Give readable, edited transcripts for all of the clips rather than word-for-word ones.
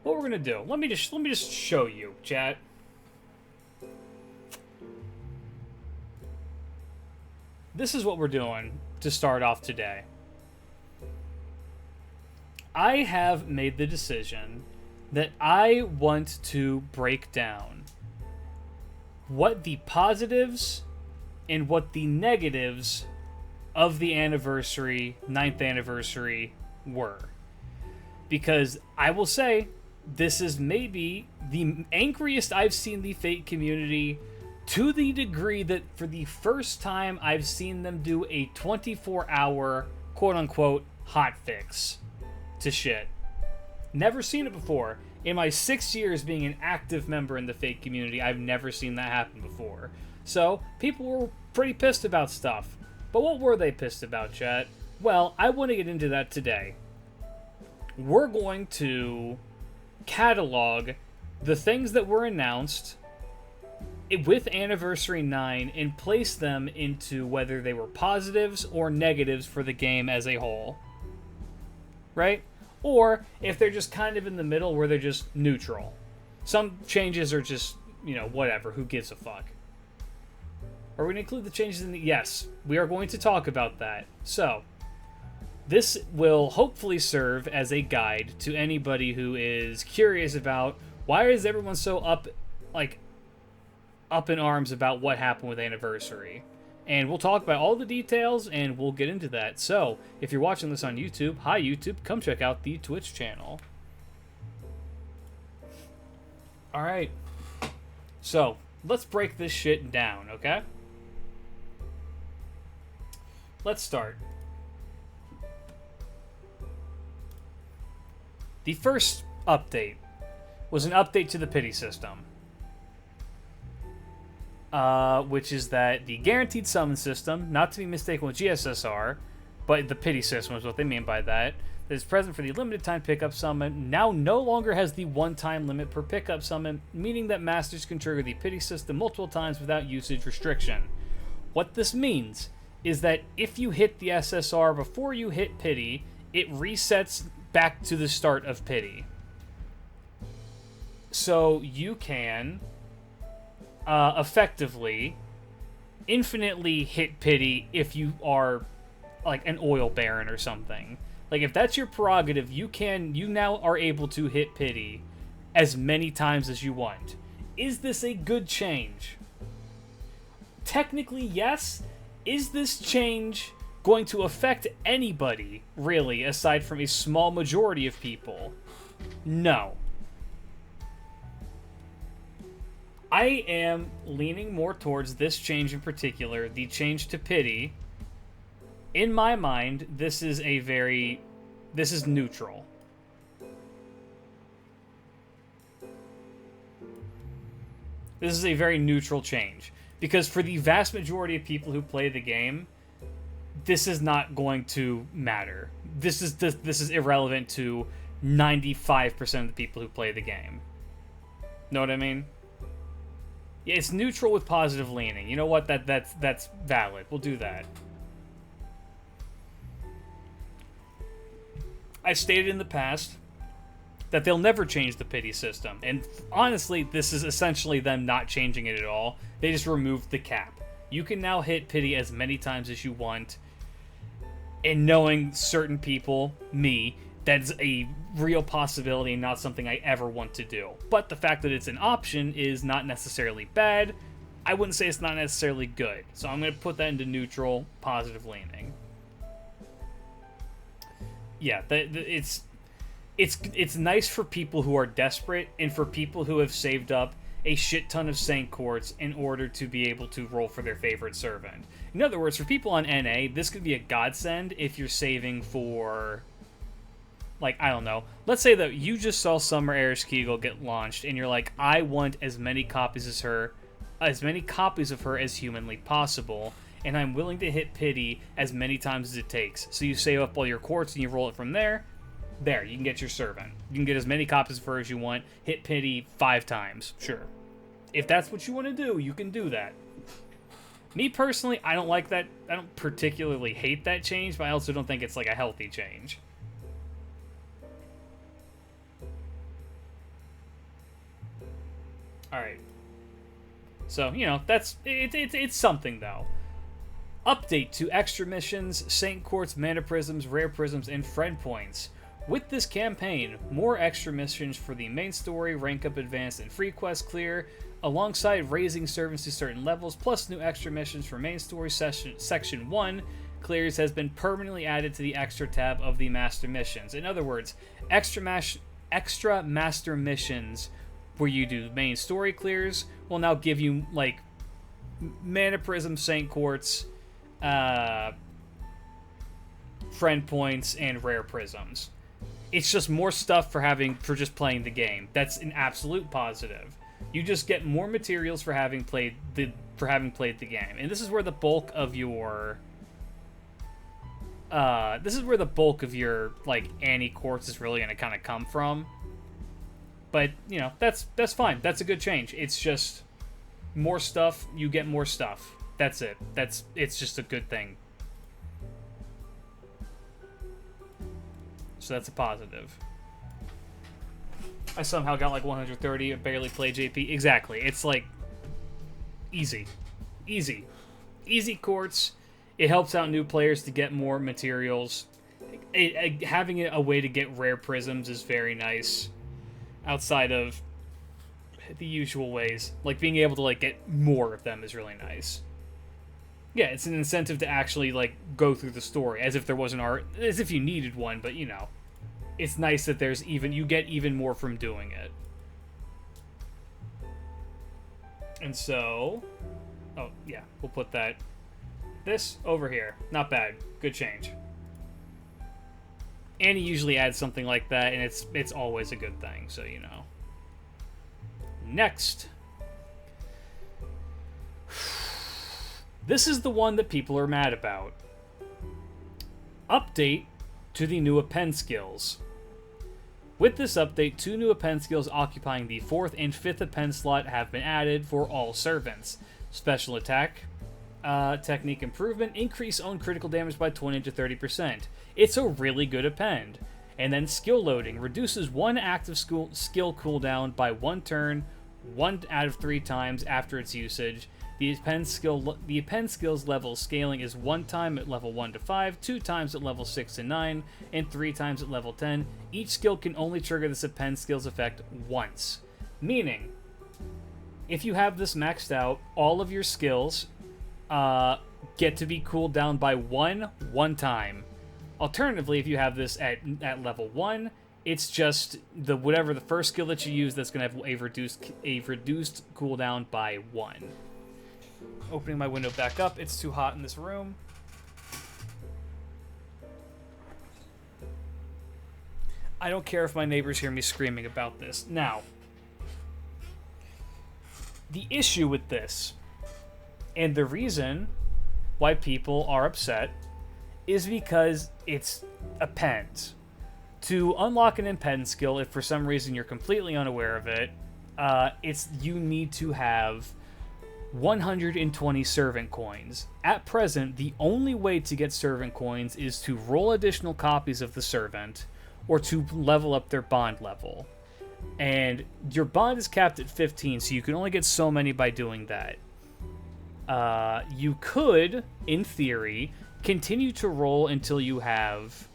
what we're gonna do. Let me just show you, chat. This is what we're doing to start off today. I have made the decision that I want to break down what the positives and what the negatives of the anniversary, 9th anniversary, were. Because I will say, this is maybe the angriest I've seen the Fate community, to the degree that for the first time I've seen them do a 24-hour, quote-unquote, hotfix to shit. Never seen it before. In my 6 years being an active member in the Fate community, I've never seen that happen before. So, people were pretty pissed about stuff. But what were they pissed about, chat? Well, I want to get into that today. We're going to catalog the things that were announced with Anniversary 9 and place them into whether they were positives or negatives for the game as a whole. Right? Or if they're just kind of in the middle where they're just neutral. Some changes are just, whatever. Who gives a fuck? Are we going to include the changes in the... Yes, we are going to talk about that. So, this will hopefully serve as a guide to anybody who is curious about why is everyone so up in arms about what happened with Anniversary. And we'll talk about all the details, and we'll get into that. So, if you're watching this on YouTube, hi YouTube, come check out the Twitch channel. Alright. So, let's break this shit down, okay? Let's start. The first update was an update to the pity system. Which is that the guaranteed summon system, not to be mistaken with GSSR, but the pity system is what they mean by that is present for the limited time pickup summon, now no longer has the one-time limit per pickup summon, meaning that masters can trigger the pity system multiple times without usage restriction. What this means is that if you hit the SSR before you hit pity, it resets back to the start of pity. So you can effectively infinitely hit pity if you are like an oil baron or something. Like if that's your prerogative, you now are able to hit pity as many times as you want. Is this a good change? Technically, yes. Is this change going to affect anybody, really, aside from a small majority of people? No. I am leaning more towards this change in particular, the change to pity. In my mind, this is neutral. This is a very neutral change. Because for the vast majority of people who play the game, this is not going to matter. This is irrelevant to 95% of the people who play the game. Know what I mean? Yeah, it's neutral with positive leaning. You know what? That's valid. We'll do that. I stated in the past that they'll never change the pity system. And honestly, this is essentially them not changing it at all. They just removed the cap. You can now hit pity as many times as you want. And knowing certain people, me, that's a real possibility and not something I ever want to do. But the fact that it's an option is not necessarily bad. I wouldn't say it's not necessarily good. So I'm going to put that into neutral, positive leaning. Yeah, it's nice for people who are desperate and for people who have saved up a shit ton of Saint Quartz in order to be able to roll for their favorite servant. In other words, for people on NA, this could be a godsend if you're saving for, like, I don't know. Let's say that you just saw Summer Ereskkigal get launched and you're like, I want as many copies of her as humanly possible, and I'm willing to hit pity as many times as it takes. So you save up all your quartz and you roll it from there. There, you can get your servant. You can get as many copies of her as you want. Hit pity 5 times. Sure. If that's what you want to do, you can do that. Me personally, I don't like that. I don't particularly hate that change, but I also don't think it's like a healthy change. All right. So, you know, it's something, though. Update to extra missions, Saint Quartz, Mana Prisms, Rare Prisms, and Friend Points. With this campaign, more extra missions for the main story, rank up, advanced, and free quest clear, alongside raising servants to certain levels, plus new extra missions for main story section 1 clears has been permanently added to the extra tab of the master missions. In other words, extra master missions where you do main story clears will now give you, like, Mana Prism, Saint Quartz, Friend Points, and Rare Prisms. It's just more stuff for just playing the game. That's an absolute positive. You just get more materials for having played the game, and this is where the bulk of your like Anni Quartz is really going to kind of come from. But you know, that's fine. That's a good change. It's just more stuff. You get more stuff. That's it. It's just a good thing. So that's a positive. I somehow got like 130. I barely played JP. Exactly. It's like easy quartz. It helps out new players to get more materials. Having a way to get rare prisms is very nice. Outside of the usual ways, like being able to like get more of them is really nice. Yeah, it's an incentive to actually like go through the story as if there wasn't as if you needed one, but you know, it's nice that you get even more from doing it. And so, oh yeah, we'll put this over here. Not bad. Good change. Annie usually adds something like that, and it's always a good thing, so you know. Next. This is the one that people are mad about. Update to the new Append skills. With this update, 2 new Append skills occupying the 4th and 5th Append slot have been added for all servants. Special attack, technique improvement, increase own critical damage by 20 to 30%. It's a really good Append. And then skill loading, reduces 1 active skill cooldown by 1 turn, 1 out of 3 times after its usage. The Append skills level scaling is 1 time at level 1 to 5, 2 times at level 6 to 9, and 3 times at level 10. Each skill can only trigger this Append skills effect once. Meaning, if you have this maxed out, all of your skills get to be cooled down by one time. Alternatively, if you have this at level 1, it's just whatever the first skill that you use that's going to have a reduced cooldown by 1. Opening my window back up. It's too hot in this room. I don't care if my neighbors hear me screaming about this. Now, the issue with this, and the reason why people are upset, is because it's Append. To unlock an Append skill, if for some reason you're completely unaware of it, you need to have 120 servant coins. At present, the only way to get servant coins is to roll additional copies of the servant or to level up their bond level. And your bond is capped at 15, so you can only get so many by doing that. You could, in theory, continue to roll until you have,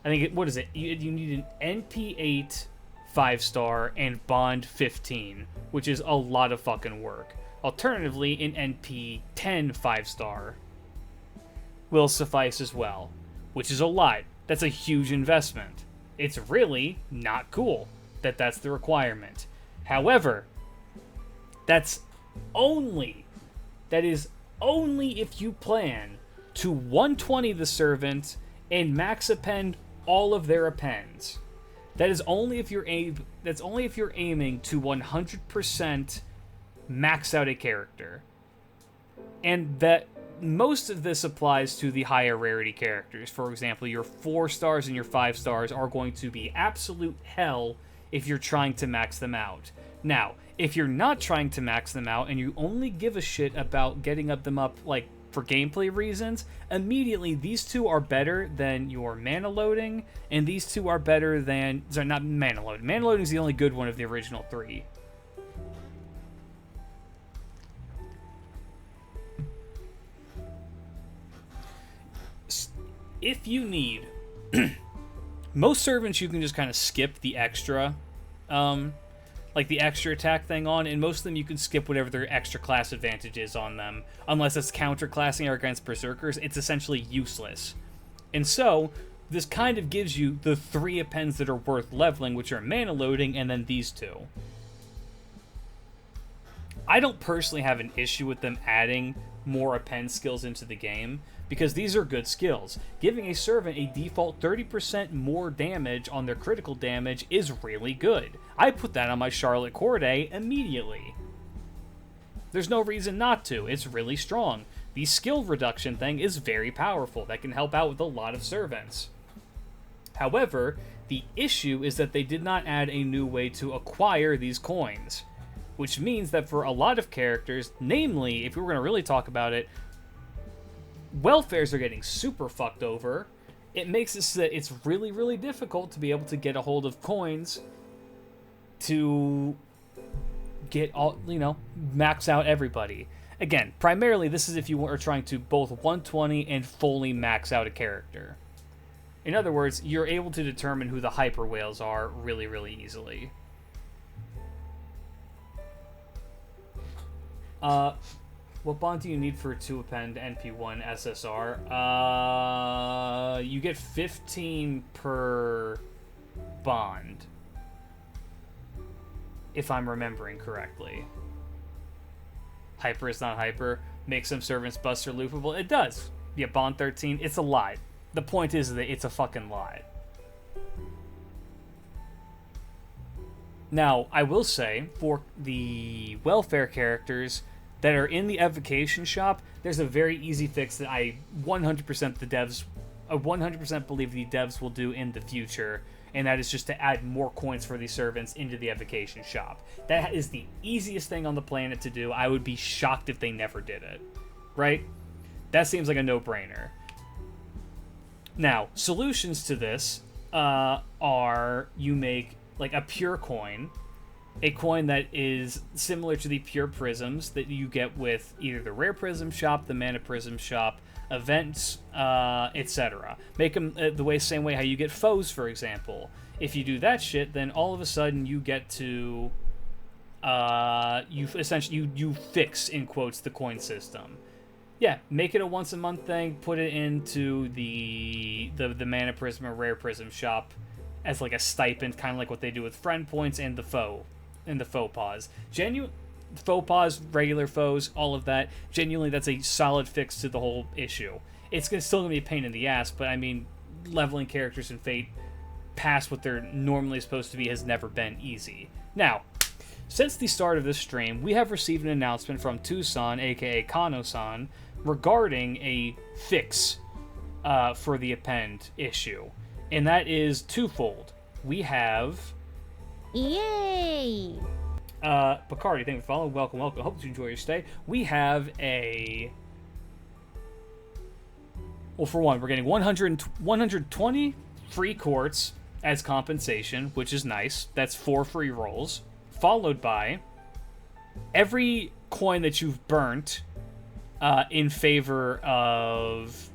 I think, what is it? You need an NP8 5-star and bond 15, which is a lot of fucking work. Alternatively, an NP10 5-star will suffice as well, which is a lot. That's a huge investment. It's really not cool that that's the requirement. However, that is only if you plan to 120 the servant and max append all of their appends. That is only if you're aiming to 100% max out a character. And that most of this applies to the higher rarity characters. For example, your 4 stars and your 5 stars are going to be absolute hell if you're trying to max them out. Now, if you're not trying to max them out and you only give a shit about getting them up like for gameplay reasons, immediately these 2 are better than your mana loading, and these 2 are better than, sorry, not mana loading. Mana loading is the only good one of the original 3. if you need... most servants you can just kind of skip the extra, like the extra attack thing on, and most of them you can skip whatever their extra class advantage is on them. Unless it's counter-classing or against berserkers, it's essentially useless. And so, this kind of gives you the 3 appends that are worth leveling, which are mana loading, and then these 2. I don't personally have an issue with them adding more append skills into the game, because these are good skills. Giving a servant a default 30% more damage on their critical damage is really good. I put that on my Charlotte Corday immediately. There's no reason not to. It's really strong. The skill reduction thing is very powerful. That can help out with a lot of servants. However, the issue is that they did not add a new way to acquire these coins, which means that for a lot of characters, namely, if we were going to really talk about it, welfares are getting super fucked over. It makes it so that it's really, really difficult to be able to get a hold of coins to get all, max out everybody. Again, primarily this is if you are trying to both 120 and fully max out a character. In other words, you're able to determine who the hyper whales are really, really easily. What bond do you need for 2 append NP1 SSR? You get 15 per bond, if I'm remembering correctly. Hyper is not hyper. Make some servants bust or loopable. It does. Yeah, bond 13. It's a lie. The point is that it's a fucking lie. Now, I will say, for the welfare characters that are in the evocation shop, there's a very easy fix that I 100% believe the devs will do in the future, and that is just to add more coins for these servants into the evocation shop. That is the easiest thing on the planet to do. I would be shocked if they never did it. Right? That seems like a no-brainer. Now, solutions to this are you make like a pure coin, a coin that is similar to the pure prisms that you get with either the rare prism shop, the mana prism shop, events, etc. Make them the same way how you get foes, for example. If you do that shit, then all of a sudden you get to you fix, in quotes, the coin system. Yeah, make it a once a month thing. Put it into the mana prism or rare prism shop as like a stipend, kind of like what they do with friend points and the faux pas. Faux pas, regular foes, all of that. Genuinely, that's a solid fix to the whole issue. It's still gonna be a pain in the ass, but I mean, leveling characters in Fate past what they're normally supposed to be has never been easy. Now, since the start of this stream, we have received an announcement from Tucson, aka Kano-san, regarding a fix for the append issue. And that is twofold. We have... Yay! Bacardi, thank you for following. Welcome. Hope you enjoy your stay. We have a... Well, for one, we're getting 120 free quartz as compensation, which is nice. That's 4 free rolls. Followed by every coin that you've burnt in favor of...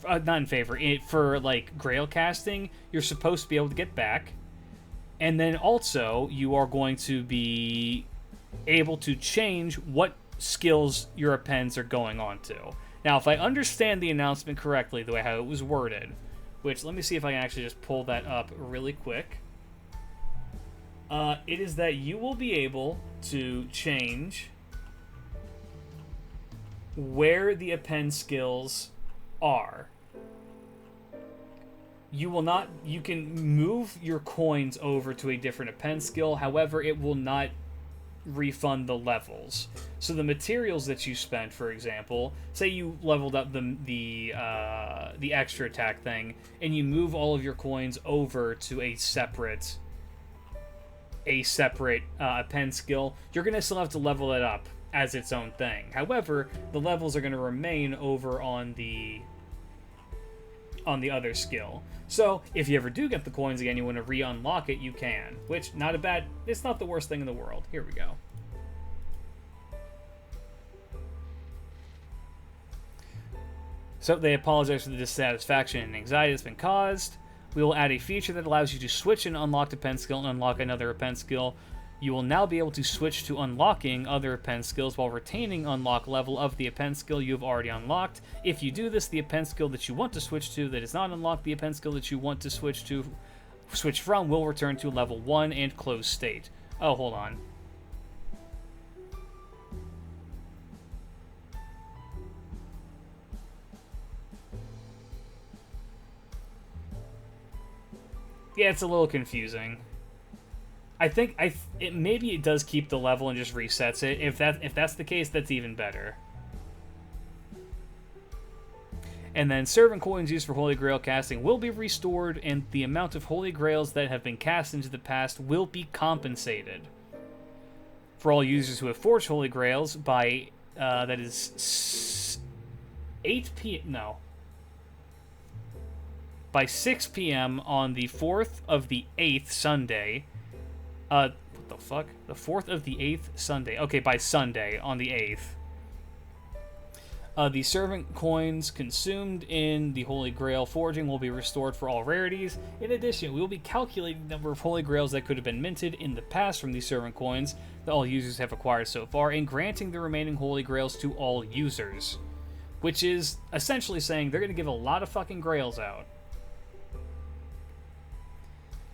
not in favor, for like Grail casting, you're supposed to be able to get back. And then also, you are going to be able to change what skills your appends are going on to. Now, if I understand the announcement correctly, the way how it was worded, which, let me see if I can actually just pull that up really quick. It is that you will be able to change where the append skills are. You can move your coins over to a different append skill, however, it will not refund the levels. So the materials that you spent, for example, say you leveled up the extra attack thing, and you move all of your coins over to a separate append skill, you're going to still have to level it up as its own thing. However, the levels are going to remain over on the other skill. So, if you ever do get the coins again, you want to re-unlock it, you can. Which, it's not the worst thing in the world. Here we go. So they apologize for the dissatisfaction and anxiety that's been caused. We will add a feature that allows you to switch an unlocked Append skill and unlock another Append skill. You will now be able to switch to unlocking other Append skills while retaining unlock level of the Append skill you have already unlocked. If you do this, the Append skill that you want to switch to that is not unlocked, the Append skill that you want to switch from will return to level 1 and closed state. Oh, hold on. Yeah, it's a little confusing. I think maybe it does keep the level and just resets it. If that's the case, that's even better. And then servant coins used for Holy Grail casting will be restored, and the amount of Holy Grails that have been cast into the past will be compensated. For all users who have forged Holy Grails by that is 8 p.m. No. By 6 p.m. on the 4th of the 8th Sunday. What the fuck? The 4th of the 8th Sunday. Okay, by Sunday on the 8th. The servant coins consumed in the Holy Grail forging will be restored for all rarities. In addition, we will be calculating the number of Holy Grails that could have been minted in the past from these servant coins that all users have acquired so far, and granting the remaining Holy Grails to all users. Which is essentially saying they're going to give a lot of fucking Grails out.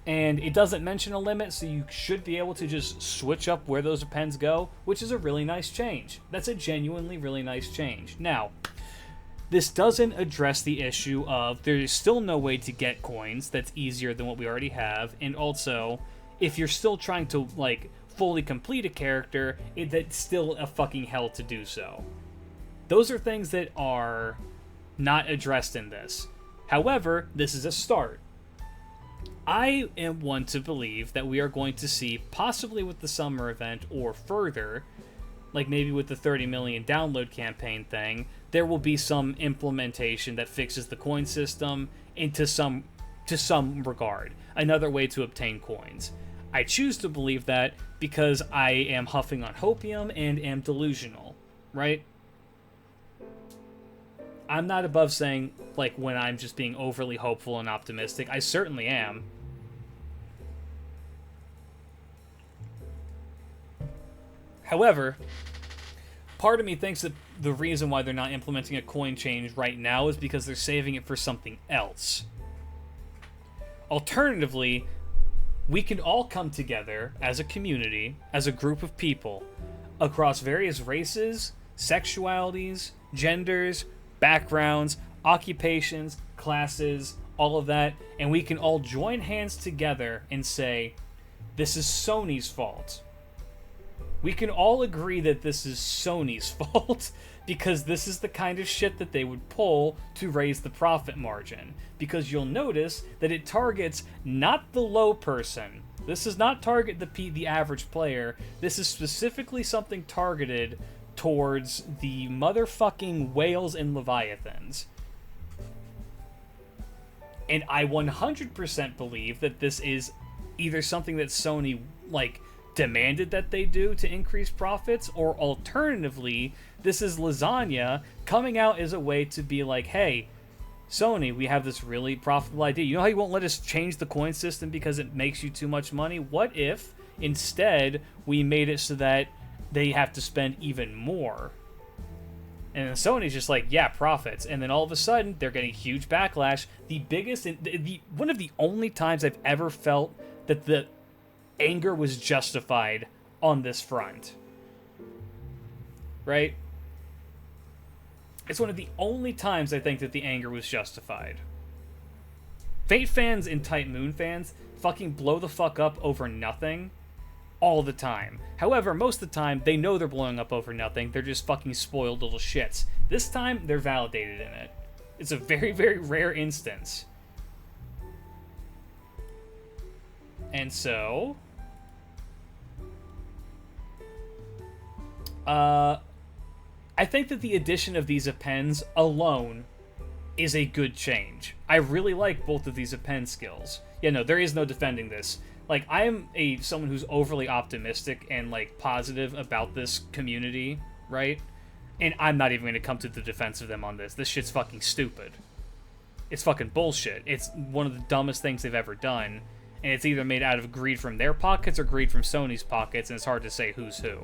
And it doesn't mention a limit, so you should be able to just switch up where those appends go, which is a really nice change. That's a genuinely really nice change. Now, this doesn't address the issue of there's still no way to get coins that's easier than what we already have, and also, if you're still trying to, like, fully complete a character, that's still a fucking hell to do so. Those are things that are not addressed in this. However, this is a start. I am one to believe that we are going to see, possibly with the summer event or further, like maybe with the 30 million download campaign thing, there will be some implementation that fixes the coin system into some regard. Another way to obtain coins. I choose to believe that because I am huffing on hopium and am delusional, right? I'm not above saying, like, when I'm just being overly hopeful and optimistic. I certainly am. However, part of me thinks that the reason why they're not implementing a coin change right now is because they're saving it for something else. Alternatively, we can all come together as a community, as a group of people, across various races, sexualities, genders, backgrounds, occupations, classes, all of that, and we can all join hands together and say, this is Sony's fault. We can all agree that this is Sony's fault because this is the kind of shit that they would pull to raise the profit margin. Because you'll notice that it targets not the low person. This does not target the average player. This is specifically something targeted towards the motherfucking whales and leviathans. And I 100% believe that this is either something that Sony, like, demanded that they do to increase profits, or alternatively, this is Lasagna coming out as a way to be like, hey, Sony, we have this really profitable idea. You know how you won't let us change the coin system because it makes you too much money? What if, instead, we made it so that they have to spend even more? And then Sony's just like, yeah, profits. And then all of a sudden, they're getting huge backlash. The biggest, one of the only times I've ever felt that the anger was justified on this front. Right? It's one of the only times I think that the anger was justified. Fate fans and Type Moon fans fucking blow the fuck up over nothing all the time. However, most of the time, they know they're blowing up over nothing. They're just fucking spoiled little shits. This time, they're validated in it. It's a very, very rare instance. And so... I think that the addition of these appends alone is a good change. I really like both of these append skills. Yeah, no, there is no defending this. Like, I am someone who's overly optimistic and, like, positive about this community, right? And I'm not even going to come to the defense of them on this. This shit's fucking stupid. It's fucking bullshit. It's one of the dumbest things they've ever done. And it's either made out of greed from their pockets or greed from Sony's pockets, and it's hard to say who's who.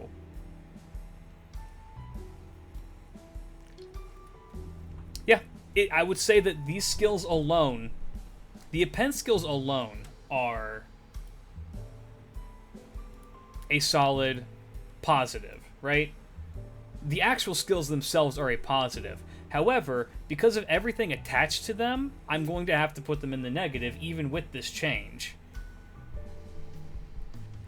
Yeah, I would say that these skills alone, the Append skills alone, are a solid positive, right? The actual skills themselves are a positive. However, because of everything attached to them, I'm going to have to put them in the negative, even with this change.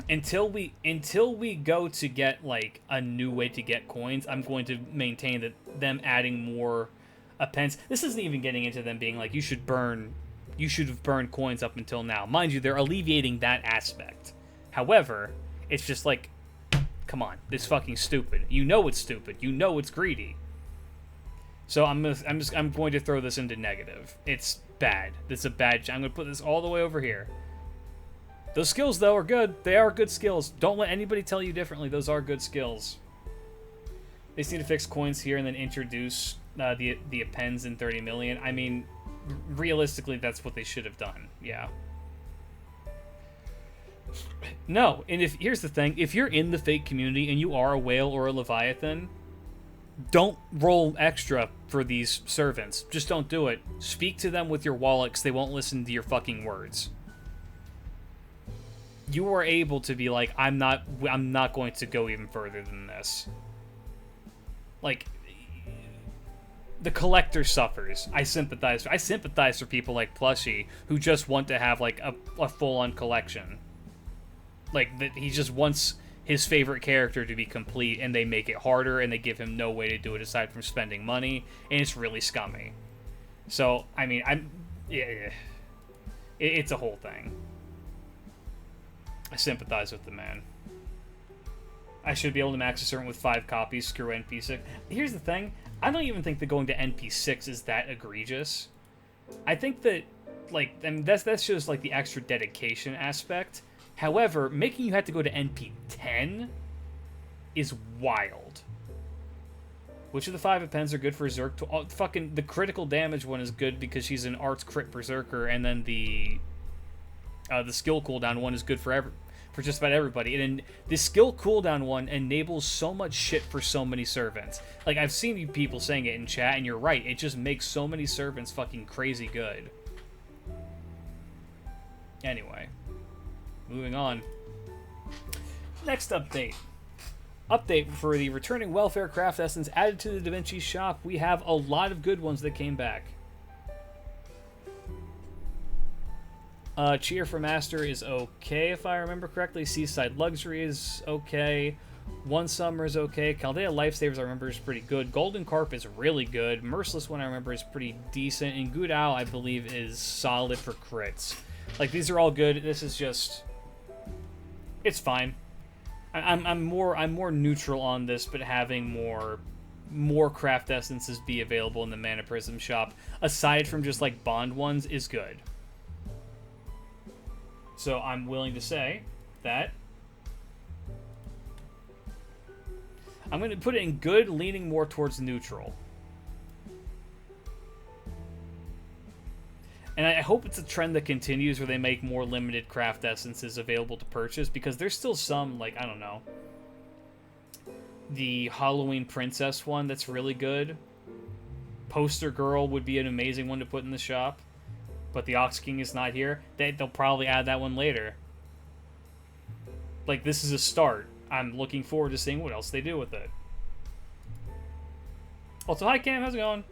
Until we go to get like a new way to get coins, I'm going to maintain that them adding more appends. This isn't even getting into them being like you should have burned coins up until now. Mind you, they're alleviating that aspect. However, it's just like, come on, this is fucking stupid. You know it's stupid. You know it's greedy. So I'm going to throw this into negative. It's bad. This is a bad. I'm going to put this all the way over here. Those skills, though, are good. They are good skills. Don't let anybody tell you differently. Those are good skills. They just need to fix coins here and then introduce the appends in 30 million. I mean, realistically, that's what they should have done. Yeah. No, and here's the thing. If you're in the fake community and you are a whale or a leviathan, don't roll extra for these servants. Just don't do it. Speak to them with your wallet because they won't listen to your fucking words. You are able to be like, I'm not going to go even further than this. Like, the collector suffers. I sympathize for people like Plushie who just want to have like a full-on collection. Like, that he just wants his favorite character to be complete, and they make it harder, and they give him no way to do it aside from spending money, and it's really scummy. So, I mean, it's a whole thing. I sympathize with the man. I should be able to max a servant with 5 copies, screw NP6. Here's the thing, I don't even think that going to NP6 is that egregious. I think that, like, I mean, that's just, like, the extra dedication aspect. However, making you have to go to NP10 is wild. Which of the 5 appends are good for Zerg? Fucking, the critical damage one is good because she's an arts crit berserker, and then the skill cooldown one is good for just about everybody. And the skill cooldown one enables so much shit for so many servants. Like, I've seen people saying it in chat, and you're right, it just makes so many servants fucking crazy good. Anyway. Moving on. Next update. Update for the returning welfare craft essence added to the Da Vinci shop. We have a lot of good ones that came back. Cheer for Master is okay, if I remember correctly. Seaside Luxury is okay. One Summer is okay. Chaldea Lifesavers, I remember, is pretty good. Golden Carp is really good. Merciless one, I remember, is pretty decent. And Good Owl, I believe, is solid for crits. Like, these are all good. This is just... It's fine. I'm more neutral on this, but having more craft essences be available in the Mana Prism shop, aside from just, like, bond ones, is good. So I'm willing to say that I'm going to put it in good, leaning more towards neutral. And I hope it's a trend that continues where they make more limited craft essences available to purchase, because there's still some, like, I don't know, the Halloween Princess one that's really good. Poster Girl would be an amazing one to put in the shop. But the Ox King is not here. They'll probably add that one later. Like, this is a start. I'm looking forward to seeing what else they do with it. Also, hi Cam, how's it going?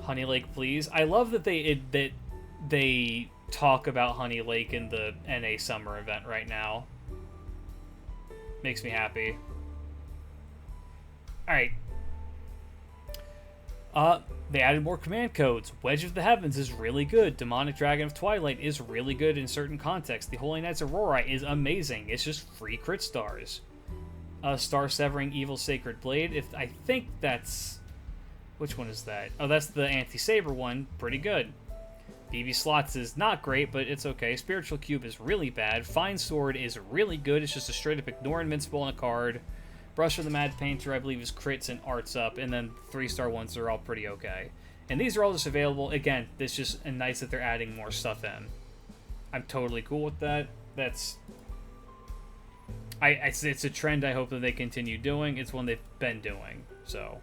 Honey Lake, please. I love that they talk about Honey Lake in the NA Summer event right now. Makes me happy. Alright. They added more command codes. Wedge of the Heavens is really good. Demonic Dragon of Twilight is really good in certain contexts. The Holy Knights Aurora is amazing. It's just free crit stars. Star Severing Evil Sacred Blade. I think that's... Which one is that? Oh, that's the Anti-Saber one. Pretty good. BB Slots is not great, but it's okay. Spiritual Cube is really bad. Fine Sword is really good. It's just a straight up ignore invincible on a card. Brush of the Mad Painter, I believe, is crits and arts up, and then 3-star ones are all pretty okay. And these are all just available. Again, it's just nice that they're adding more stuff in. I'm totally cool with that. That's... it's a trend I hope that they continue doing. It's one they've been doing. So,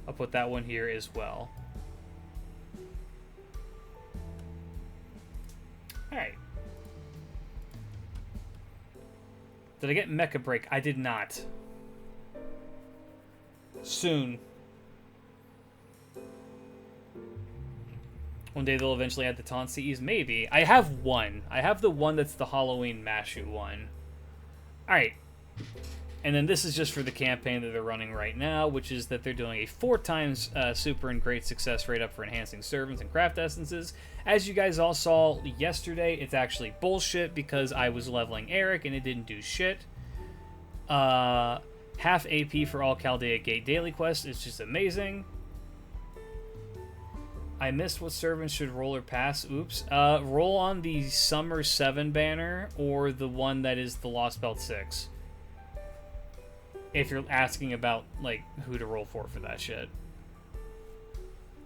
I'll put that one here as well. Alright. Did I get Mecha Break? I did not. Soon. One day they'll eventually add the taunt CEs? Maybe. I have one. I have the one that's the Halloween Mashu one. Alright. And then this is just for the campaign that they're running right now, which is that they're doing a 4 times super and great success rate up for enhancing servants and craft essences. As you guys all saw yesterday, it's actually bullshit because I was leveling Eric and it didn't do shit. Half AP for all Chaldea Gate daily quests is just amazing. I missed what servants should roll or pass. Oops. Roll on the Summer 7 banner or the one that is the Lost Belt 6. If you're asking about, like, who to roll for that shit.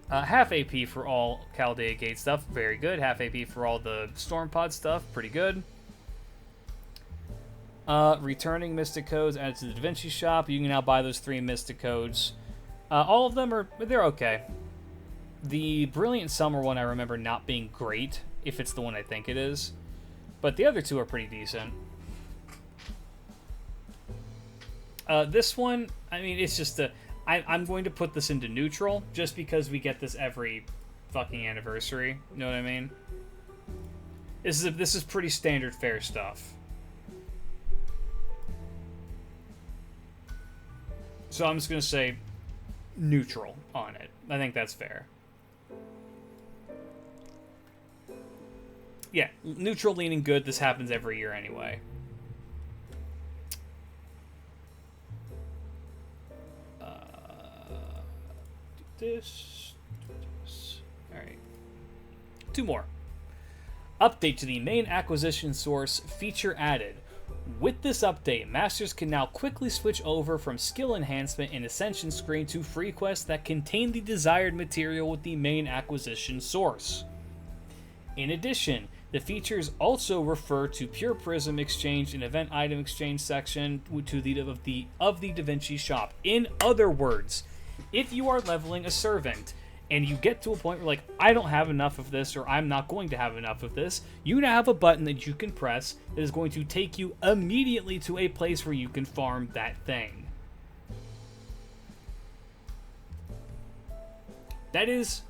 Half AP for all Chaldea Gate stuff. Very good. Half AP for all the Storm Pod stuff. Pretty good. Returning Mystic Codes added to the Da Vinci shop. You can now buy those 3 Mystic Codes. All of them they're okay. The Brilliant Summer one I remember not being great, if it's the one I think it is. But the other 2 are pretty decent. This one, I mean, it's just I'm going to put this into neutral, just because we get this every fucking anniversary. You know what I mean? This is pretty standard fare stuff. So I'm just going to say neutral on it. I think that's fair. Yeah, neutral leaning good. This happens every year anyway. This. Alright. 2 more. Update to the main acquisition source feature added. With this update, Masters can now quickly switch over from skill enhancement and ascension screen to free quests that contain the desired material with the main acquisition source. In addition, the features also refer to Pure Prism Exchange and Event Item Exchange section to the Da Vinci shop. In other words, if you are leveling a servant and you get to a point where, like, I don't have enough of this or I'm not going to have enough of this, you now have a button that you can press that is going to take you immediately to a place where you can farm that thing. That is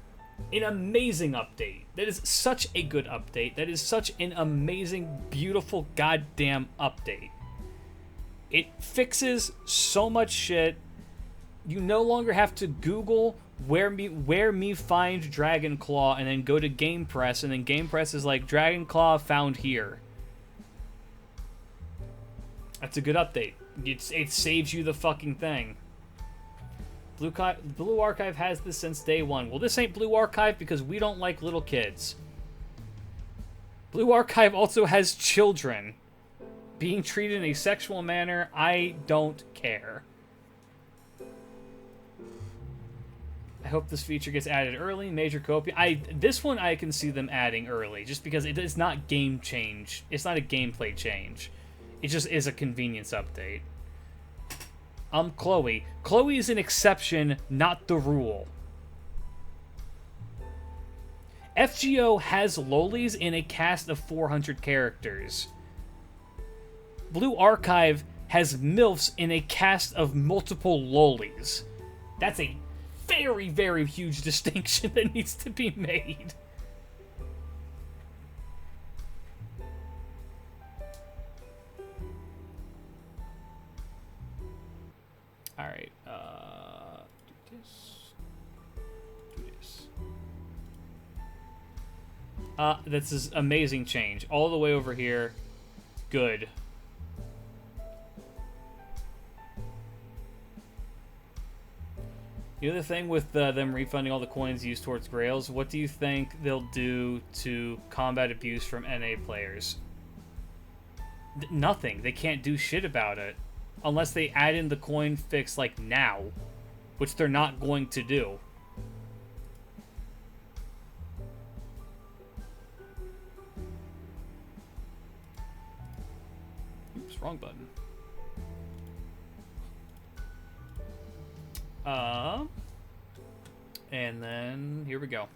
an amazing update. That is such a good update. That is such an amazing, beautiful, goddamn update. It fixes so much shit. You no longer have to Google where me find Dragon Claw and then go to Game Press, and then Game Press is like, Dragon Claw found here. That's a good update. It saves you the fucking thing. Blue Archive has this since day 1. Well, this ain't Blue Archive because we don't like little kids. Blue Archive also has children being treated in a sexual manner. I don't care. I hope this feature gets added early. Major copy. This one I can see them adding early, just because it is not game change. It's not a gameplay change. It just is a convenience update. Chloe. Chloe is an exception, not the rule. FGO has lolis in a cast of 400 characters. Blue Archive has MILFs in a cast of multiple lolis. That's a very, very huge distinction that needs to be made. Alright, do this. That's this amazing change. All the way over here. Good. The other thing with them refunding all the coins used towards Grails, what do you think they'll do to combat abuse from NA players? Nothing. They can't do shit about it. Unless they add in the coin fix, like, now. Which they're not going to do. Oops, wrong button. And then, here we go.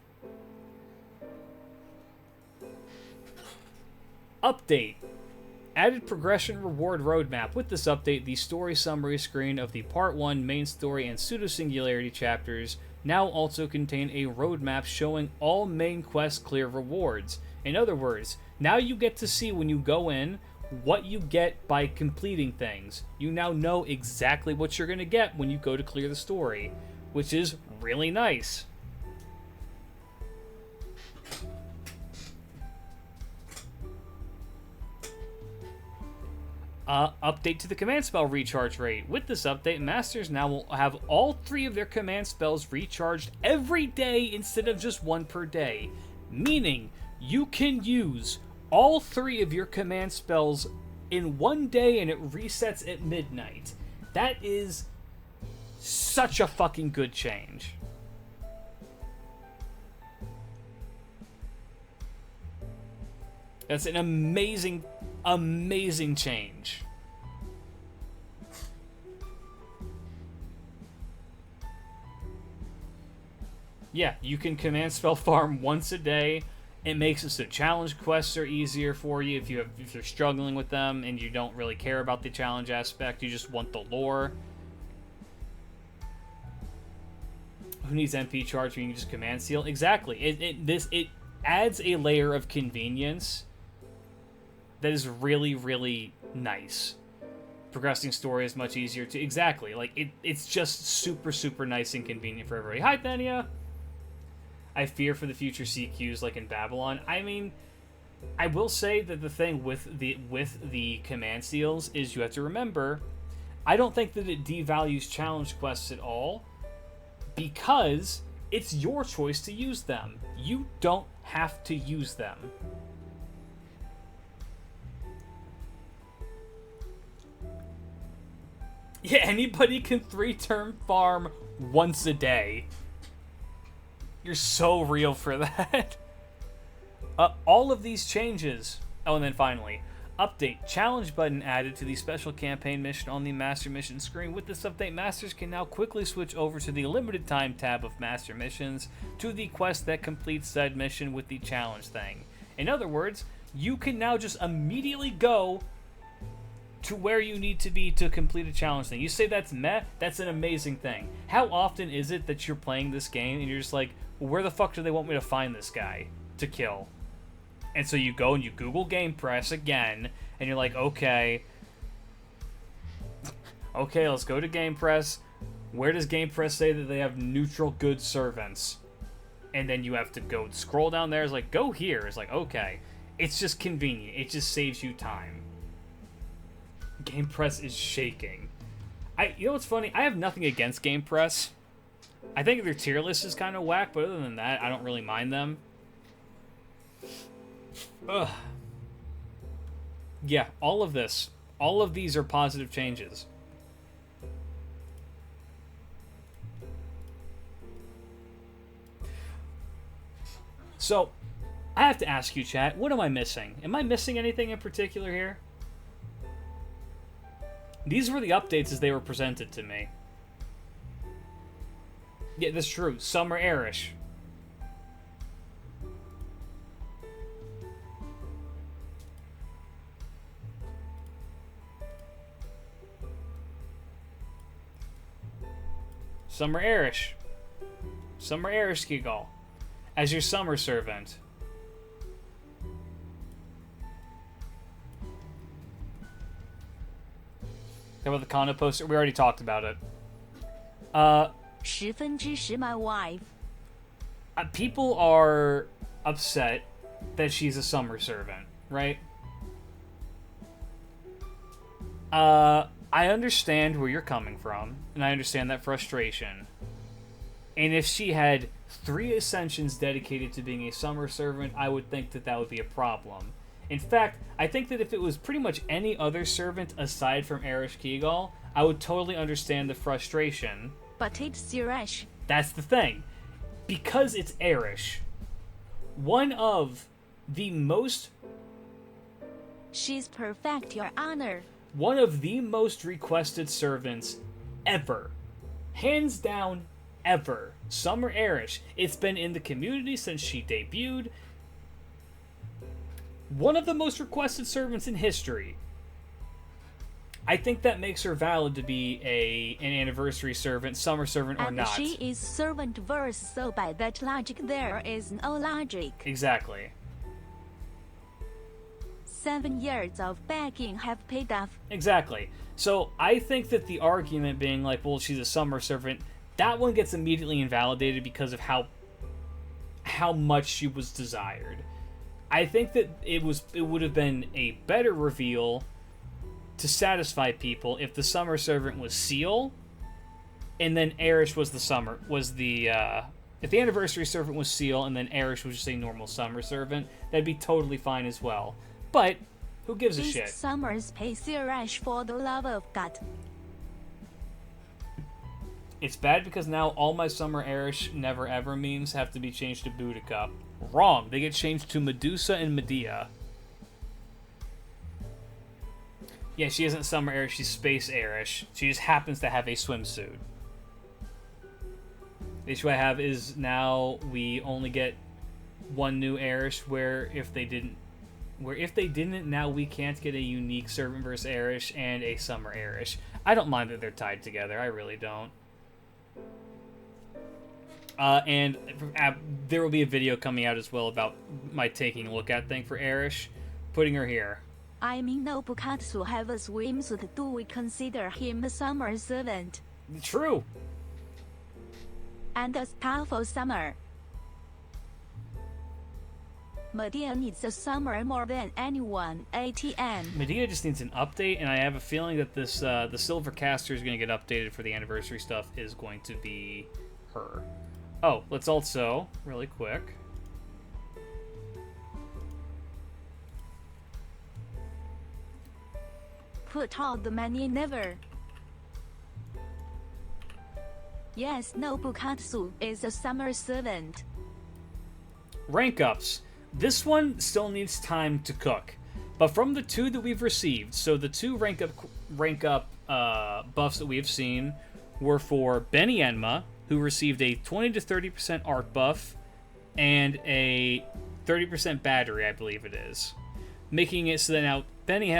Update. Added progression reward roadmap. With this update, the story summary screen of the Part 1 main story and pseudo-singularity chapters now also contain a roadmap showing all main quest clear rewards. In other words, now you get to see when you go in what you get by completing things. You now know exactly what you're going to get when you go to clear the story, which is really nice. Update to the command spell recharge rate. With this update, Masters now will have all 3 of their command spells recharged every day instead of just 1 per day. Meaning, you can use all 3 of your command spells in 1 day and it resets at midnight. That is such a fucking good change. That's an amazing, amazing change. Yeah, you can command spell farm once a day. It makes it so challenge quests are easier for you if you're struggling with them and you don't really care about the challenge aspect. You just want the lore. Who needs MP charge when you can just command seal? Exactly. It adds a layer of convenience that is really, really nice. Progressing story is much easier to... Exactly. Like, it's just super, super nice and convenient for everybody. Hi, Thania! I fear for the future CQs like in Babylon. I mean, I will say that the thing with the command seals is you have to remember, I don't think that it devalues challenge quests at all, because it's your choice to use them. You don't have to use them. Yeah, anybody can 3-turn farm once a day. You're so real for that. All of these changes... Oh, and then finally, update. Challenge button added to the special campaign mission on the Master Mission screen. With this update, Masters can now quickly switch over to the limited time tab of Master Missions to the quest that completes said mission with the challenge thing. In other words, you can now just immediately go to where you need to be to complete a challenge thing. You say that's meh? That's an amazing thing. How often is it that you're playing this game and you're just like, well, where the fuck do they want me to find this guy to kill? And so you go and you Google Game Press again, and you're like, okay, let's go to Game Press. Where does Game Press say that they have neutral good servants? And then you have to go scroll down there. It's like, go here. It's like, okay. It's just convenient. It just saves you time. Game Press is shaking. You know what's funny? I have nothing against Game Press. I think their tier list is kind of whack, but other than that, I don't really mind them. Ugh. Yeah, all of these are positive changes. So, I have to ask you, chat, what am I missing? Am I missing anything in particular here? These were the updates as they were presented to me. Yeah, that's true. Some are airish. Some are airish. Some are airish, Skigal. As your summer servant. How about the condo poster? We already talked about it. 10分之10 my wife. People are upset that she's a summer servant, right? I understand where you're coming from, and I understand that frustration. And if she had 3 ascensions dedicated to being a summer servant, I would think that that would be a problem. In fact, I think that if it was pretty much any other servant aside from Erish Kegal, I would totally understand the frustration. But it's Erish. That's the thing. Because it's Erish, one of the most... She's perfect, Your Honor. One of the most requested servants ever. Hands down, ever. Summer Erish. It's been in the community since she debuted. One of the most requested servants in history. I think that makes her valid to be an anniversary servant, summer servant, or not. And she is servant verse, so by that logic there is no logic. Exactly. 7 years of begging have paid off. Exactly. So I think that the argument being like, well, she's a summer servant, that one gets immediately invalidated because of how much she was desired. I think that it would have been a better reveal to satisfy people if the summer servant was Seal, and then Erish was if the anniversary servant was Seal and then Erish was just a normal summer servant, that'd be totally fine as well. But who gives a shit? Summers pay Erish for the love of God. It's bad because now all my summer Erish never ever memes have to be changed to Boudica. Wrong. They get changed to Medusa and Medea. Yeah, she isn't summer Erish, she's space Erish. She just happens to have a swimsuit. The issue I have is now we only get one new Erish where if they didn't, now we can't get a unique servant versus Erish and a summer Erish. I don't mind that they're tied together. I really don't. And there will be a video coming out as well about my taking a look at thing for Erish, putting her here. I mean, no Bukatsu have a swimsuit. Do we consider him a summer servant? True. And a powerful summer. Medea needs a summer more than anyone. ATM. Medea just needs an update, and I have a feeling that this the Silver Caster is going to get updated for the anniversary stuff is going to be her. Oh, let's also, really quick... Put all the money never. Yes, Nobukatsu is a summer servant. Rank ups. This one still needs time to cook. But from the 2 that we've received, so the 2 rank up buffs that we've seen were for Benny Enma, who received a 20 to 30% art buff and a 30% battery, I believe it is. Making it so that now Benny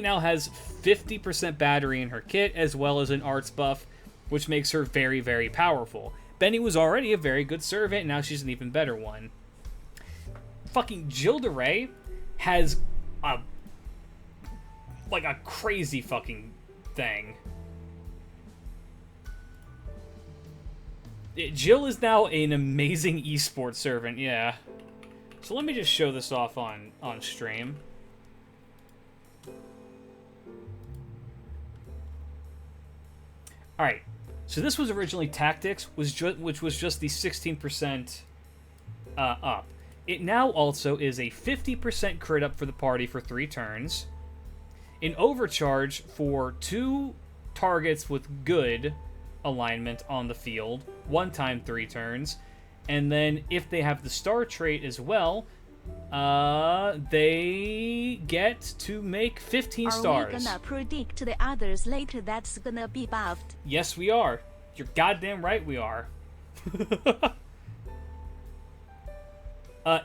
now has 50% battery in her kit, as well as an arts buff, which makes her very, very powerful. Benny was already a very good servant, and now she's an even better one. Fucking Gilderay has a crazy fucking thing. Jill is now an amazing esports servant, yeah. So let me just show this off on stream. Alright, so this was originally Tactics, which was just the 16% up. It now also is a 50% crit up for the party for 3 turns, an overcharge for 2 targets with good alignment on the field, 1 time 3 turns, and then if they have the star trait as well, they get to make 15 stars. Are we gonna predict the others later that's gonna be buffed? Yes, we are. You're goddamn right we are.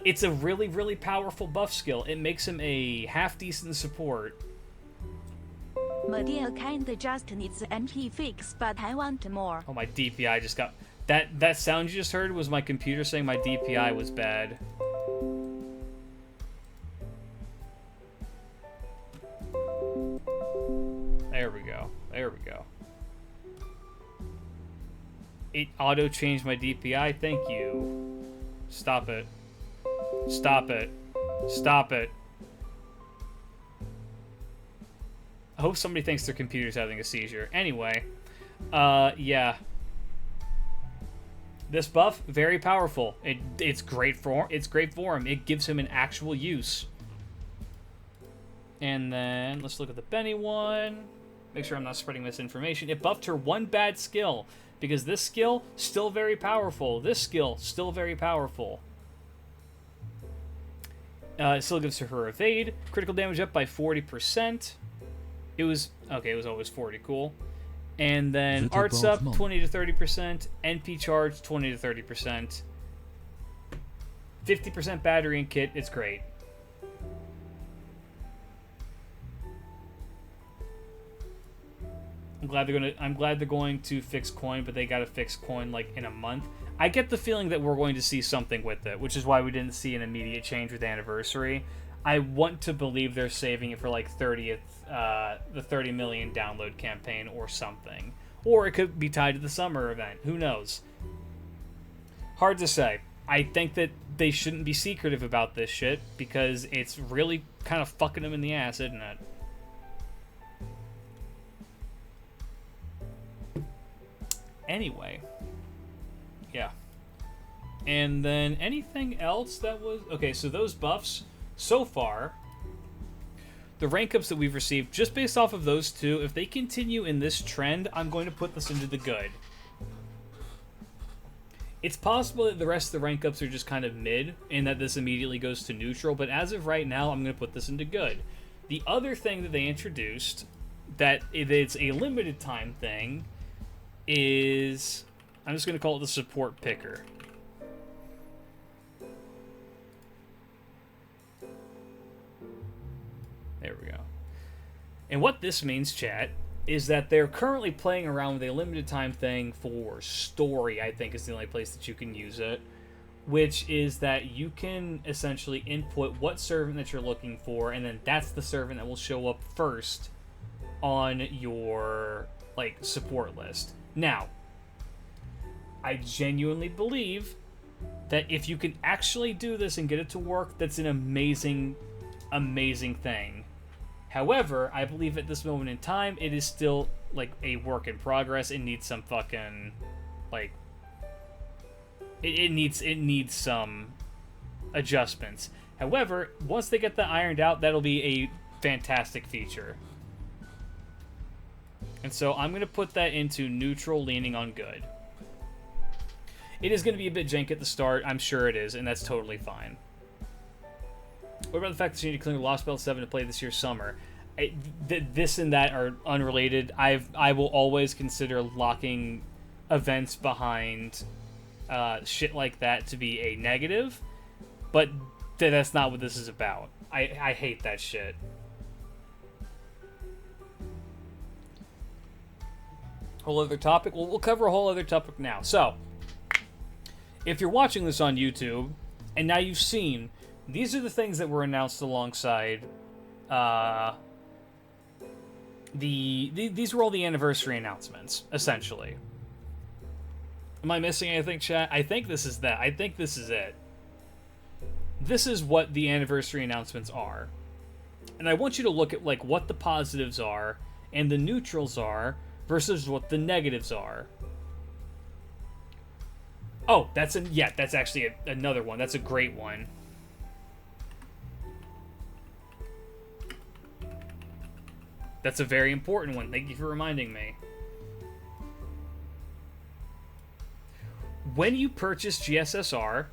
It's a really, really powerful buff skill. It makes him a half-decent support. Medea kinda just needs Anni Facts, but I want more. Oh, my DPI just got... That sound you just heard was my computer saying my DPI was bad. There we go. There we go. It auto-changed my DPI. Thank you. Stop it. Stop it. Stop it. I hope somebody thinks their computer's having a seizure. Anyway, yeah. This buff, very powerful. It's great for him. It gives him an actual use. And then let's look at the Benny one. Make sure I'm not spreading misinformation. It buffed her one bad skill, because this skill, still very powerful. This skill, still very powerful. It still gives her evade. Critical damage up by 40%. It was always 40, cool. And then arts up 20 to 30%. NP charge 20 to 30%. 50% battery and kit, it's great. I'm glad they're going to fix coin, but they gotta fix coin like in a month. I get the feeling that we're going to see something with it, which is why we didn't see an immediate change with Anniversary. I want to believe they're saving it for like the 30 million download campaign or something. Or it could be tied to the summer event. Who knows? Hard to say. I think that they shouldn't be secretive about this shit, because it's really kind of fucking them in the ass, isn't it? Anyway, yeah. And then anything else that was... Okay, so those buffs, so far, the rank ups that we've received, just based off of those two, if they continue in this trend, I'm going to put this into the good. It's possible that the rest of the rank ups are just kind of mid, and that this immediately goes to neutral, but as of right now, I'm going to put this into good. The other thing that they introduced, that it's a limited time thing, is, I'm just going to call it the support picker. There we go. And what this means, chat, is that they're currently playing around with a limited time thing for story, I think is the only place that you can use it, which is that you can essentially input what servant that you're looking for, and then that's the servant that will show up first on your, like, support list. Now, I genuinely believe that if you can actually do this and get it to work, that's an amazing, amazing thing. However, I believe at this moment in time, it is still, like, a work in progress. It needs some fucking, like, it needs some adjustments. However, once they get that ironed out, that'll be a fantastic feature. And so I'm going to put that into neutral, leaning on good. It is going to be a bit jank at the start, I'm sure it is, and that's totally fine. What about the fact that you need to clear Lost Belt 7 to play this year's summer? This and that are unrelated. I will always consider locking events behind shit like that to be a negative, but that's not what this is about. I hate that shit. Whole other topic? Well, we'll cover a whole other topic now. So, if you're watching this on YouTube, and now you've seen, these are the things that were announced alongside, these were all the anniversary announcements, essentially. Am I missing anything, chat? I think this is that. I think this is it. This is what the anniversary announcements are. And I want you to look at, like, what the positives are, and the neutrals are, versus what the negatives are. Oh, that's actually another one. That's a great one. That's a very important one. Thank you for reminding me. When you purchase GSSR,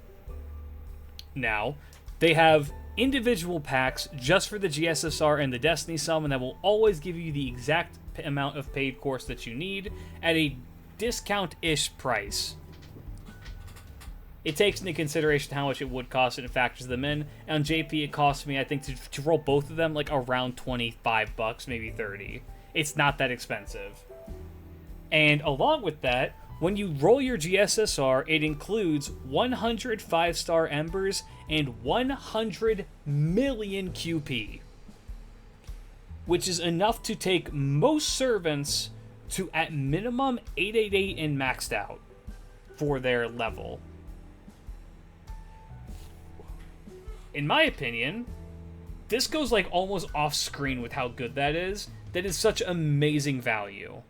now, they have individual packs just for the GSSR and the Destiny Summon that will always give you the exact amount of paid course that you need at a discount-ish price. It takes into consideration how much it would cost and it factors them in. And on JP, it cost me, I think, to roll both of them, like, around 25 bucks, maybe 30. It's not that expensive. And along with that, when you roll your GSSR, it includes 100 5-star Embers and 100 million QP, which is enough to take most servants to, at minimum, 888 and maxed out for their level. In my opinion, this goes, like, almost off screen with how good that is. That is such amazing value.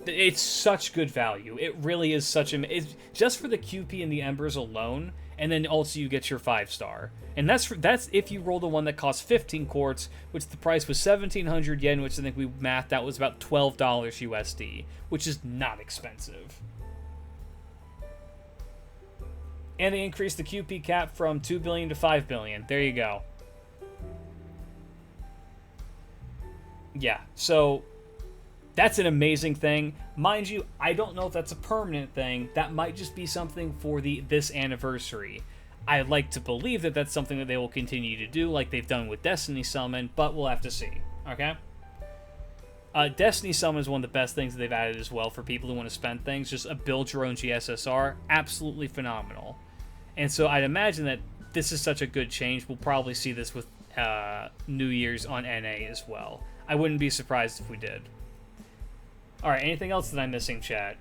It's such good value. It really is such a... It's just for the QP and the Embers alone, and then also you get your 5-star. And that's if you roll the one that costs 15 quartz, which the price was 1,700 yen, which I think we mathed out was about $12 USD, which is not expensive. And they increased the QP cap from 2 billion to 5 billion. There you go. Yeah, so that's an amazing thing. Mind you, I don't know if that's a permanent thing. That might just be something for this anniversary. I like to believe that that's something that they will continue to do, like they've done with Destiny Summon, but we'll have to see, okay? Destiny Summon is one of the best things that they've added as well for people who want to spend things. Just a build your own GSSR, absolutely phenomenal. And so I'd imagine that this is such a good change. We'll probably see this with New Year's on NA as well. I wouldn't be surprised if we did. Alright, anything else that I'm missing, chat?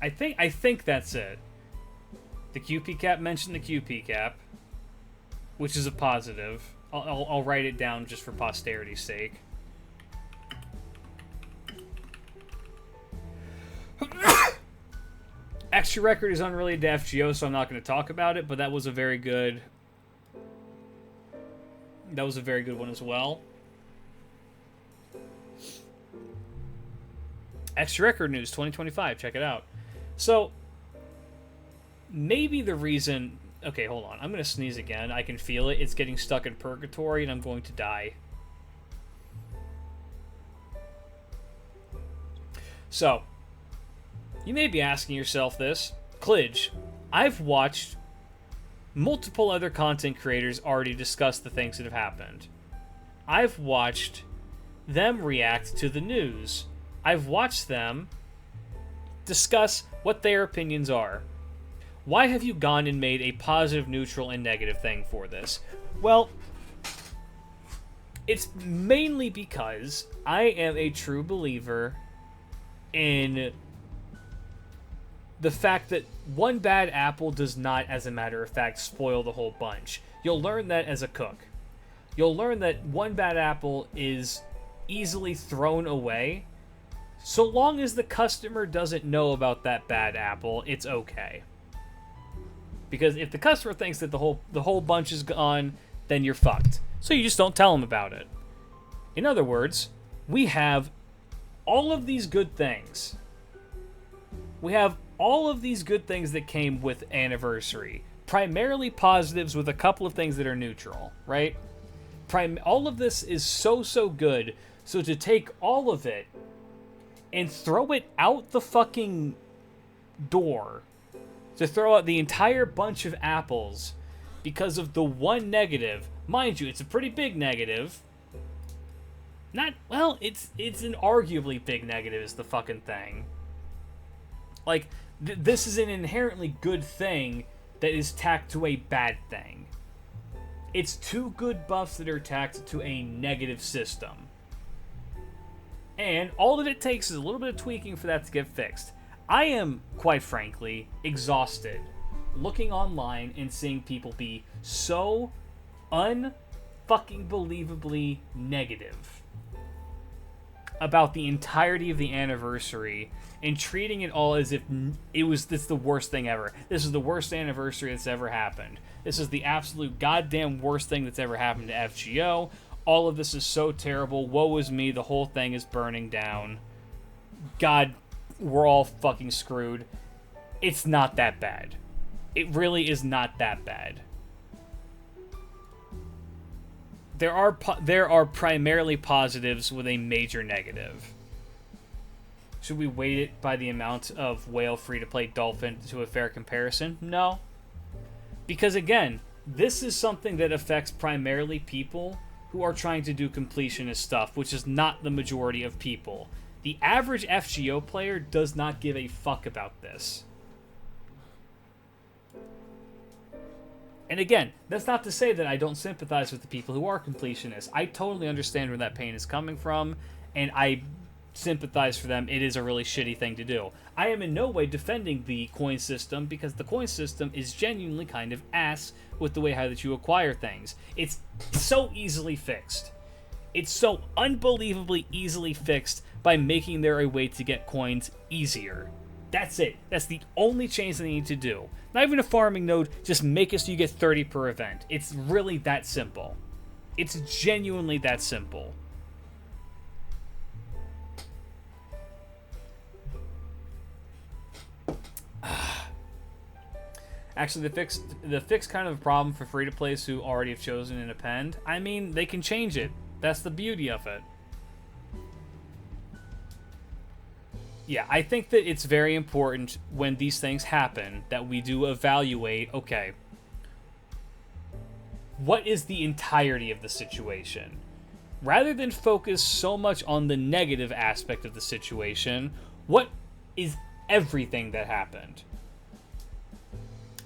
I think that's it. The QP cap mentioned the QP cap, which is a positive. I'll write it down just for posterity's sake. Extra record is unrelated to FGO, so I'm not going to talk about it, but that was a very good... That was a very good one as well. Extra record news 2025, check it out. So, maybe the reason... Okay, hold on. I'm going to sneeze again. I can feel it. It's getting stuck in purgatory, and I'm going to die. So, you may be asking yourself this. Klidge, I've watched multiple other content creators already discuss the things that have happened. I've watched them react to the news. I've watched them discuss what their opinions are. Why have you gone and made a positive, neutral, and negative thing for this? Well, it's mainly because I am a true believer in the fact that one bad apple does not, as a matter of fact, spoil the whole bunch. You'll learn that as a cook. You'll learn that one bad apple is easily thrown away. So long as the customer doesn't know about that bad apple, it's okay. Because if the customer thinks that the whole bunch is gone, then you're fucked. So you just don't tell them about it. In other words, we have all of these good things. We have all of these good things that came with Anniversary. Primarily positives with a couple of things that are neutral, right? All of this is so good. So to take all of it and throw it out the fucking door, to throw out the entire bunch of apples because of the one negative. Mind you, it's a pretty big negative. It's an arguably big negative is the fucking thing. Like, this is an inherently good thing that is tacked to a bad thing. It's two good buffs that are tacked to a negative system. And all that it takes is a little bit of tweaking for that to get fixed. I am, quite frankly, exhausted looking online and seeing people be so unfucking believably negative about the entirety of the anniversary and treating it all as if it's the worst thing ever. This is the worst anniversary that's ever happened. This is the absolute goddamn worst thing that's ever happened to FGO. All of this is so terrible. Woe is me. The whole thing is burning down. God, we're all fucking screwed. It's not that bad. It really is not that bad. There are primarily positives with a major negative. Should we weight it by the amount of whale free-to-play dolphin to a fair comparison? No. Because again, this is something that affects primarily people who are trying to do completionist stuff, which is not the majority of people. The average FGO player does not give a fuck about this. And again, that's not to say that I don't sympathize with the people who are completionists. I totally understand where that pain is coming from, and I sympathize for them. It is a really shitty thing to do. I am in no way defending the coin system, because the coin system is genuinely kind of ass with the way how that you acquire things. It's so easily fixed. It's so unbelievably easily fixed by making there a way to get coins easier. That's it. That's the only change they need to do. Not even a farming node, just make it so you get 30 per event. It's really that simple. It's genuinely that simple. Actually, the fix kind of a problem for free-to-plays who already have chosen an append. I mean, they can change it. That's the beauty of it. Yeah, I think that it's very important when these things happen that we do evaluate, okay, what is the entirety of the situation? Rather than focus so much on the negative aspect of the situation, what is everything that happened?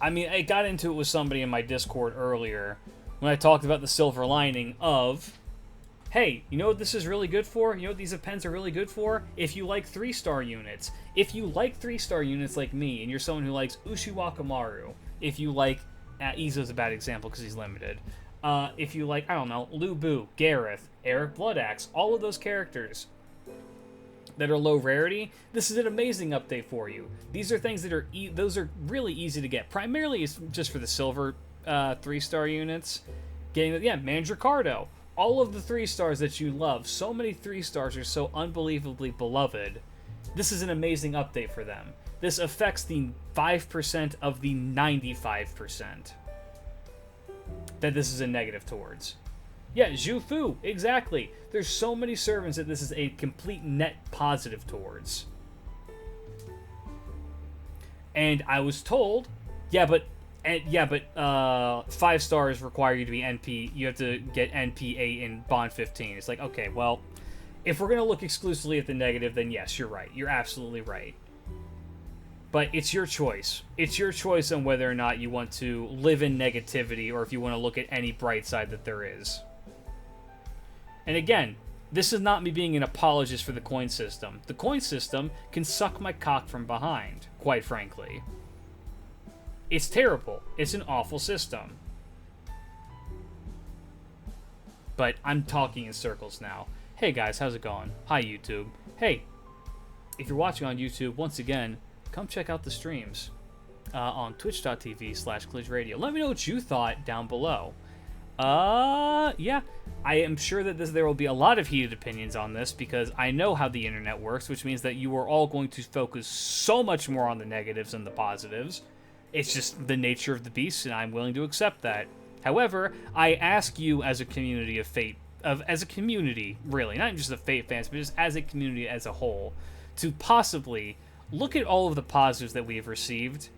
I mean, I got into it with somebody in my Discord earlier when I talked about the silver lining of, hey, you know what this is really good for? You know what these appends are really good for? If you like 3-star units. If you like 3-star units like me, and you're someone who likes Ushiwakamaru, if you like... Izo's a bad example because he's limited. If you like, I don't know, Lu Bu, Gareth, Eric Bloodaxe, all of those characters that are low rarity, this is an amazing update for you. These are things that are... those are really easy to get. Primarily, it's just for the silver 3-star units. Getting... yeah, Mandracardo. All of the 3-stars that you love, so many 3-stars are so unbelievably beloved. This is an amazing update for them. This affects the 5% of the 95% that this is a negative towards. Yeah, Zhu Fu, exactly. There's so many servants that this is a complete net positive towards. And I was told, yeah, but 5 stars require you to be NP. You have to get NP 8 in Bond 15. It's like, okay, well, if we're gonna look exclusively at the negative, then yes, you're right. You're absolutely right. But it's your choice. It's your choice on whether or not you want to live in negativity or if you want to look at any bright side that there is. And again, this is not me being an apologist for the coin system. The coin system can suck my cock from behind, quite frankly. It's terrible. It's an awful system. But I'm talking in circles now. Hey guys, how's it going? Hi YouTube. Hey, if you're watching on YouTube, once again, come check out the streams on twitch.tv/klidge radio. Let me know what you thought down below. Yeah, I am sure that there will be a lot of heated opinions on this because I know how the internet works, which means that you are all going to focus so much more on the negatives than the positives. It's just the nature of the beast, and I'm willing to accept that. However, I ask you as a community of Fate, as a community, really, not just the Fate fans, but just as a community as a whole, to possibly look at all of the positives that we have received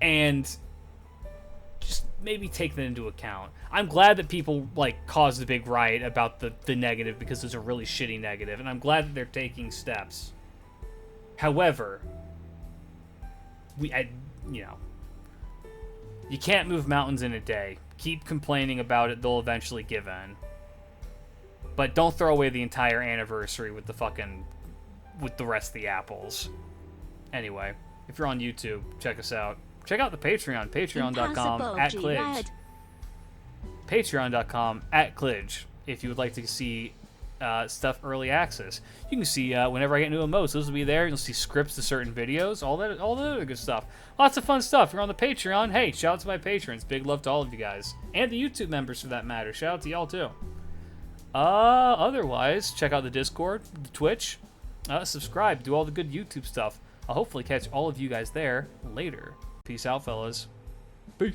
and just maybe take that into account. I'm glad that people, like, caused a big riot about the negative because it's a really shitty negative, and I'm glad that they're taking steps. However, you know, you can't move mountains in a day. Keep complaining about it, they'll eventually give in. But don't throw away the entire anniversary with the rest of the apples. Anyway, if you're on YouTube, check us out. Check out the Patreon, patreon.com/klidge. Patreon.com/klidge if you would like to see stuff early access. You can see whenever I get new emotes, those will be there. You'll see scripts to certain videos, all the other good stuff. Lots of fun stuff. If you're on the Patreon, hey, shout out to my patrons. Big love to all of you guys. And the YouTube members for that matter. Shout out to y'all too. Otherwise, check out the Discord, the Twitch, subscribe, do all the good YouTube stuff. I'll hopefully catch all of you guys there later. Peace out, fellas. Peace.